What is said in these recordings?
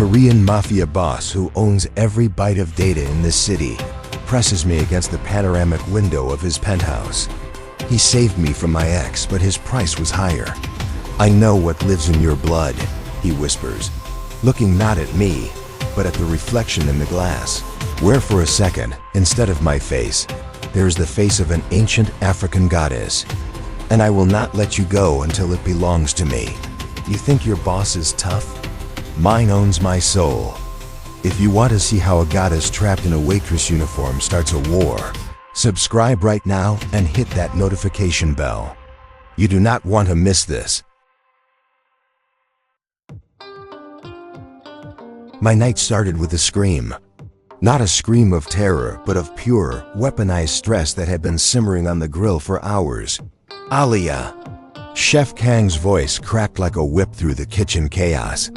Korean Mafia Boss who owns every byte of data in this city presses me against the panoramic window of his penthouse. He saved me from my ex, but his price was higher. "I know what lives in your blood," he whispers, looking not at me, but at the reflection in the glass, where for a second, instead of my face, there is the face of an ancient African goddess. "And I will not let you go until it belongs to me. You think your boss is tough? Mine owns my soul." If you want to see how a goddess trapped in a waitress uniform starts a war, subscribe right now and hit that notification bell. You do not want to miss this. My night started with a scream. Not a scream of terror, but of pure, weaponized stress that had been simmering on the grill for hours. "Aaliyah!" Chef Kang's voice cracked like a whip through the kitchen chaos,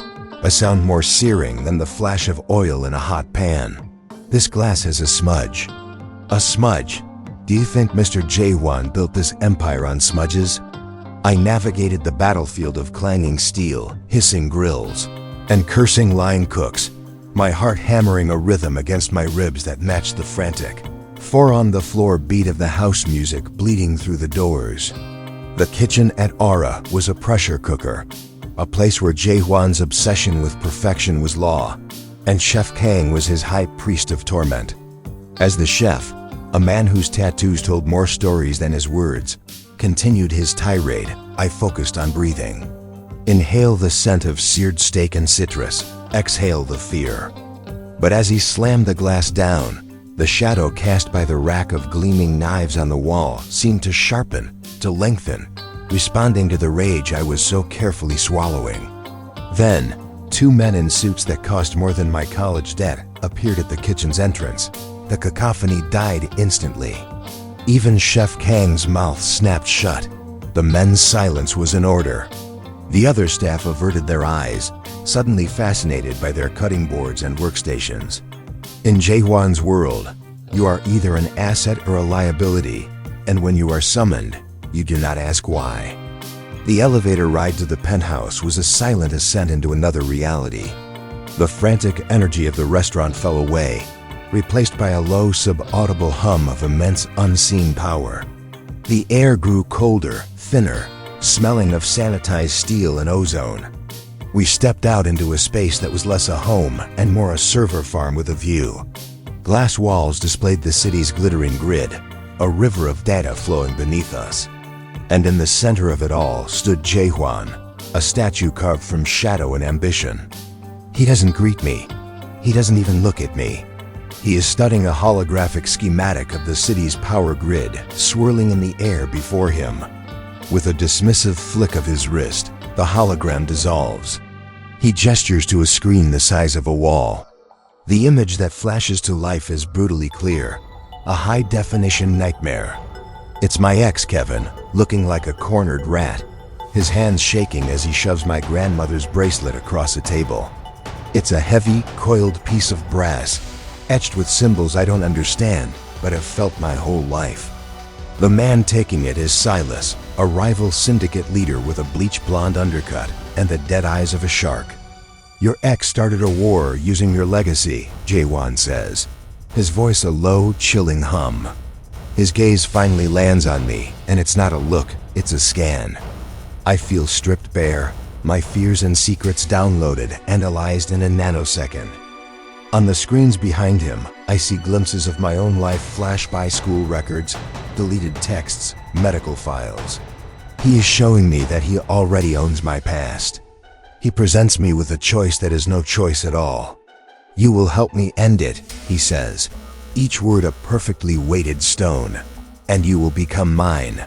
a sound more searing than the flash of oil in a hot pan. "This glass has a smudge." "A smudge? Do you think Mr. Jae-Hwan built this empire on smudges?" I navigated the battlefield of clanging steel, hissing grills, and cursing line cooks, my heart hammering a rhythm against my ribs that matched the frantic, four-on-the-floor beat of the house music bleeding through the doors. The kitchen at Aura was a pressure cooker, a place where Jae-Hwan's obsession with perfection was law, and Chef Kang was his high priest of torment. As the chef, a man whose tattoos told more stories than his words, continued his tirade, I focused on breathing. Inhale the scent of seared steak and citrus, exhale the fear. But as he slammed the glass down, the shadow cast by the rack of gleaming knives on the wall seemed to sharpen, to lengthen, responding to the rage I was so carefully swallowing. Then, two men in suits that cost more than my college debt appeared at the kitchen's entrance. The cacophony died instantly. Even Chef Kang's mouth snapped shut. The men's silence was in order. The other staff averted their eyes, suddenly fascinated by their cutting boards and workstations. In Jae-Hwan's world, you are either an asset or a liability, and when you are summoned, you do not ask why. The elevator ride to the penthouse was a silent ascent into another reality. The frantic energy of the restaurant fell away, replaced by a low subaudible hum of immense unseen power. The air grew colder, thinner, smelling of sanitized steel and ozone. We stepped out into a space that was less a home and more a server farm with a view. Glass walls displayed the city's glittering grid, a river of data flowing beneath us. And in the center of it all stood Jae-Hwan, a statue carved from shadow and ambition. He doesn't greet me. He doesn't even look at me. He is studying a holographic schematic of the city's power grid swirling in the air before him. With a dismissive flick of his wrist, the hologram dissolves. He gestures to a screen the size of a wall. The image that flashes to life is brutally clear, a high-definition nightmare. It's my ex, Kevin, looking like a cornered rat, his hands shaking as he shoves my grandmother's bracelet across a table. It's a heavy, coiled piece of brass, etched with symbols I don't understand, but have felt my whole life. The man taking it is Silas, a rival syndicate leader with a bleach blonde undercut and the dead eyes of a shark. "Your ex started a war using your legacy," Jae-Hwan says, his voice a low, chilling hum. His gaze finally lands on me, and it's not a look, it's a scan. I feel stripped bare, my fears and secrets downloaded, analyzed in a nanosecond. On the screens behind him, I see glimpses of my own life flash by: school records, deleted texts, medical files. He is showing me that he already owns my past. He presents me with a choice that is no choice at all. "You will help me end it," he says, each word a perfectly weighted stone, "and you will become mine.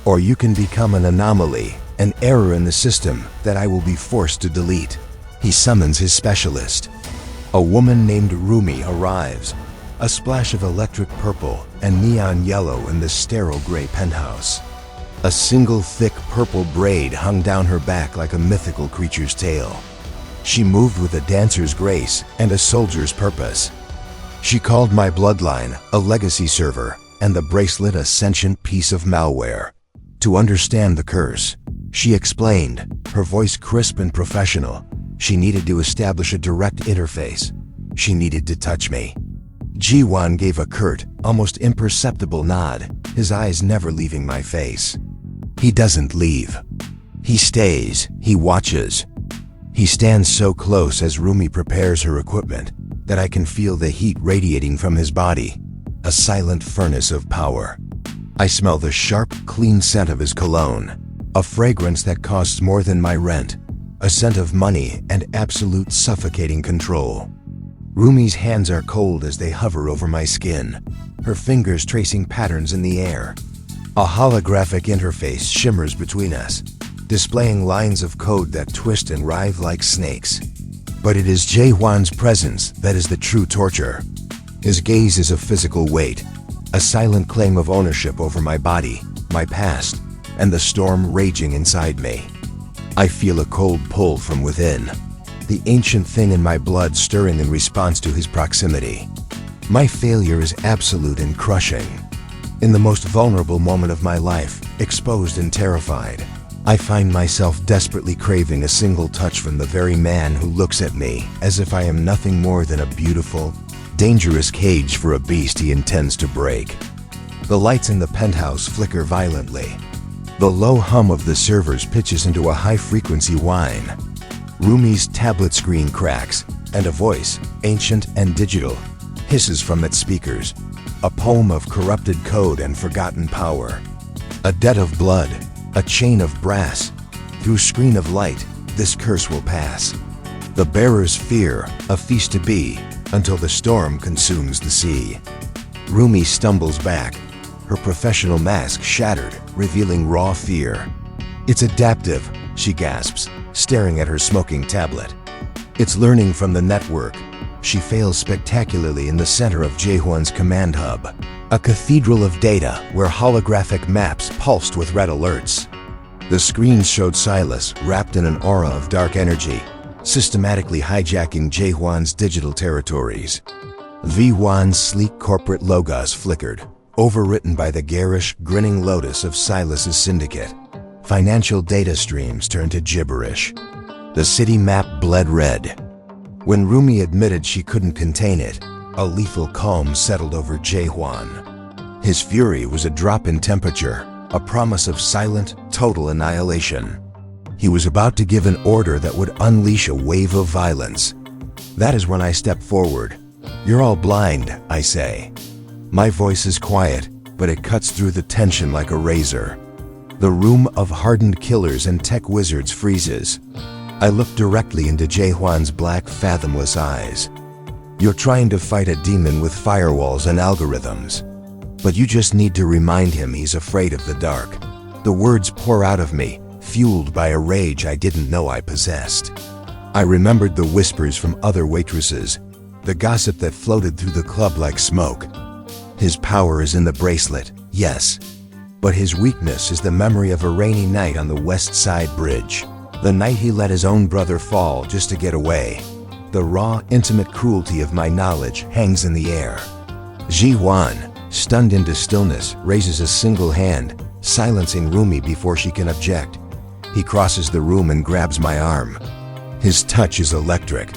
Or you can become an anomaly, an error in the system that I will be forced to delete." He summons his specialist. A woman named Rumi arrives, a splash of electric purple and neon yellow in the sterile gray penthouse. A single thick purple braid hung down her back like a mythical creature's tail. She moved with a dancer's grace and a soldier's purpose. She called my bloodline a legacy server and the bracelet a sentient piece of malware. To understand the curse, she explained, her voice crisp and professional, She needed to establish a direct interface. She needed to touch me. Jae-Hwan gave a curt, almost imperceptible nod, his eyes never leaving my face. He doesn't leave. He stays, he watches. He stands so close as Rumi prepares her equipment that I can feel the heat radiating from his body, a silent furnace of power. I smell the sharp, clean scent of his cologne, a fragrance that costs more than my rent, a scent of money and absolute suffocating control. Rumi's hands are cold as they hover over my skin, her fingers tracing patterns in the air. A holographic interface shimmers between us, displaying lines of code that twist and writhe like snakes. But it is Jae-Hwan's presence that is the true torture. His gaze is a physical weight, a silent claim of ownership over my body, my past, and the storm raging inside me. I feel a cold pull from within, the ancient thing in my blood stirring in response to his proximity. My failure is absolute and crushing. In the most vulnerable moment of my life, exposed and terrified, I find myself desperately craving a single touch from the very man who looks at me as if I am nothing more than a beautiful, dangerous cage for a beast he intends to break. The lights in the penthouse flicker violently. The low hum of the servers pitches into a high-frequency whine. Rumi's tablet screen cracks, and a voice, ancient and digital, hisses from its speakers, a poem of corrupted code and forgotten power. A debt of blood, a chain of brass. Through screen of light, this curse will pass. The bearers fear, a feast to be, until the storm consumes the sea. Rumi stumbles back, her professional mask shattered, revealing raw fear. It's adaptive, she gasps, staring at her smoking tablet. It's learning from the network. She fails spectacularly in the center of Jae-Hwan's command hub, a cathedral of data where holographic maps pulsed with red alerts. The screens showed Silas wrapped in an aura of dark energy, systematically hijacking Jae-Hwan's digital territories. V1's sleek corporate logos flickered, overwritten by the garish, grinning lotus of Silas's syndicate. Financial data streams turned to gibberish. The city map bled red. When Rumi admitted she couldn't contain it, a lethal calm settled over Jae-Hwan. His fury was a drop in temperature, a promise of silent, total annihilation. He was about to give an order that would unleash a wave of violence. That is when I step forward. "You're all blind," I say. My voice is quiet, but it cuts through the tension like a razor. The room of hardened killers and tech wizards freezes. I look directly into Jae-Hwan's black, fathomless eyes. "You're trying to fight a demon with firewalls and algorithms. But you just need to remind him he's afraid of the dark." The words pour out of me, fueled by a rage I didn't know I possessed. I remembered the whispers from other waitresses, the gossip that floated through the club like smoke. His power is in the bracelet, yes. But his weakness is the memory of a rainy night on the West Side Bridge. The night he let his own brother fall just to get away. The raw, intimate cruelty of my knowledge hangs in the air. Jae-Hwan, stunned into stillness, raises a single hand, silencing Rumi before she can object. He crosses the room and grabs my arm. His touch is electric.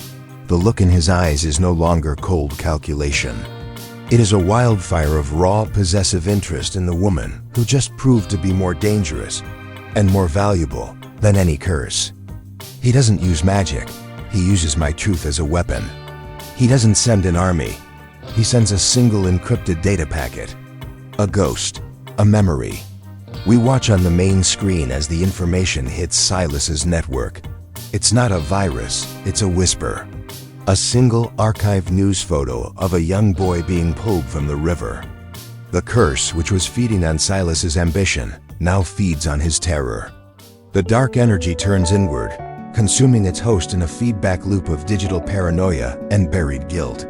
The look in his eyes is no longer cold calculation. It is a wildfire of raw, possessive interest in the woman who just proved to be more dangerous and more valuable than any curse. He doesn't use magic. He uses my truth as a weapon. He doesn't send an army. He sends a single encrypted data packet. A ghost. A memory. We watch on the main screen as the information hits Silas's network. It's not a virus, it's a whisper. A single archived news photo of a young boy being pulled from the river. The curse, which was feeding on Silas's ambition, now feeds on his terror. The dark energy turns inward, consuming its host in a feedback loop of digital paranoia and buried guilt.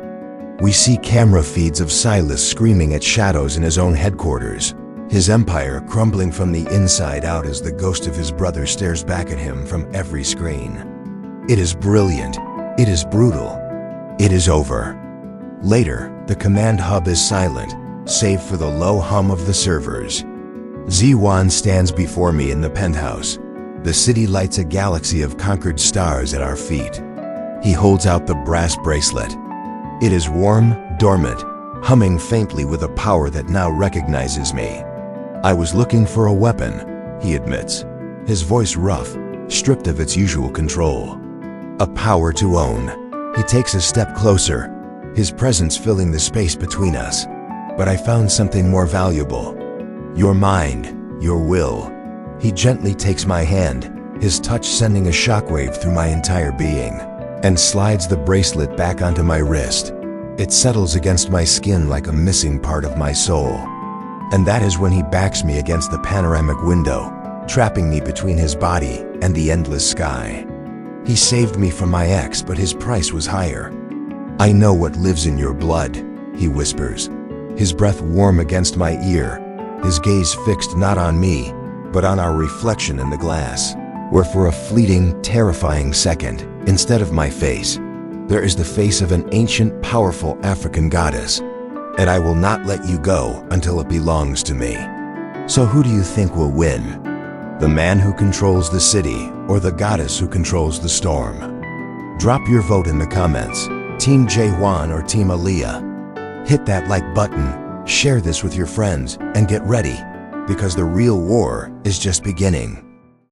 We see camera feeds of Silas screaming at shadows in his own headquarters, his empire crumbling from the inside out as the ghost of his brother stares back at him from every screen. It is brilliant. It is brutal. It is over. Later, the command hub is silent, save for the low hum of the servers. Jae-Hwan stands before me in the penthouse, The city lights a galaxy of conquered stars at our feet. He holds out the brass bracelet. It is warm, dormant, humming faintly with a power that now recognizes me. I was looking for a weapon, he admits, his voice rough, stripped of its usual control. A power to own. He takes a step closer, his presence filling the space between us. But I found something more valuable. Your mind, your will. He gently takes my hand, his touch sending a shockwave through my entire being, and slides the bracelet back onto my wrist. It settles against my skin like a missing part of my soul. And that is when he backs me against the panoramic window, trapping me between his body and the endless sky. He saved me from my ex, but his price was higher. I know what lives in your blood, he whispers, his breath warm against my ear, his gaze fixed not on me, but on our reflection in the glass, where for a fleeting, terrifying second, instead of my face, there is the face of an ancient, powerful African goddess, and I will not let you go until it belongs to me. So who do you think will win? The man who controls the city, or the goddess who controls the storm? Drop your vote in the comments, Team Jae-Hwan or Team Aaliyah. Hit that like button, share this with your friends, and get ready, because the real war is just beginning.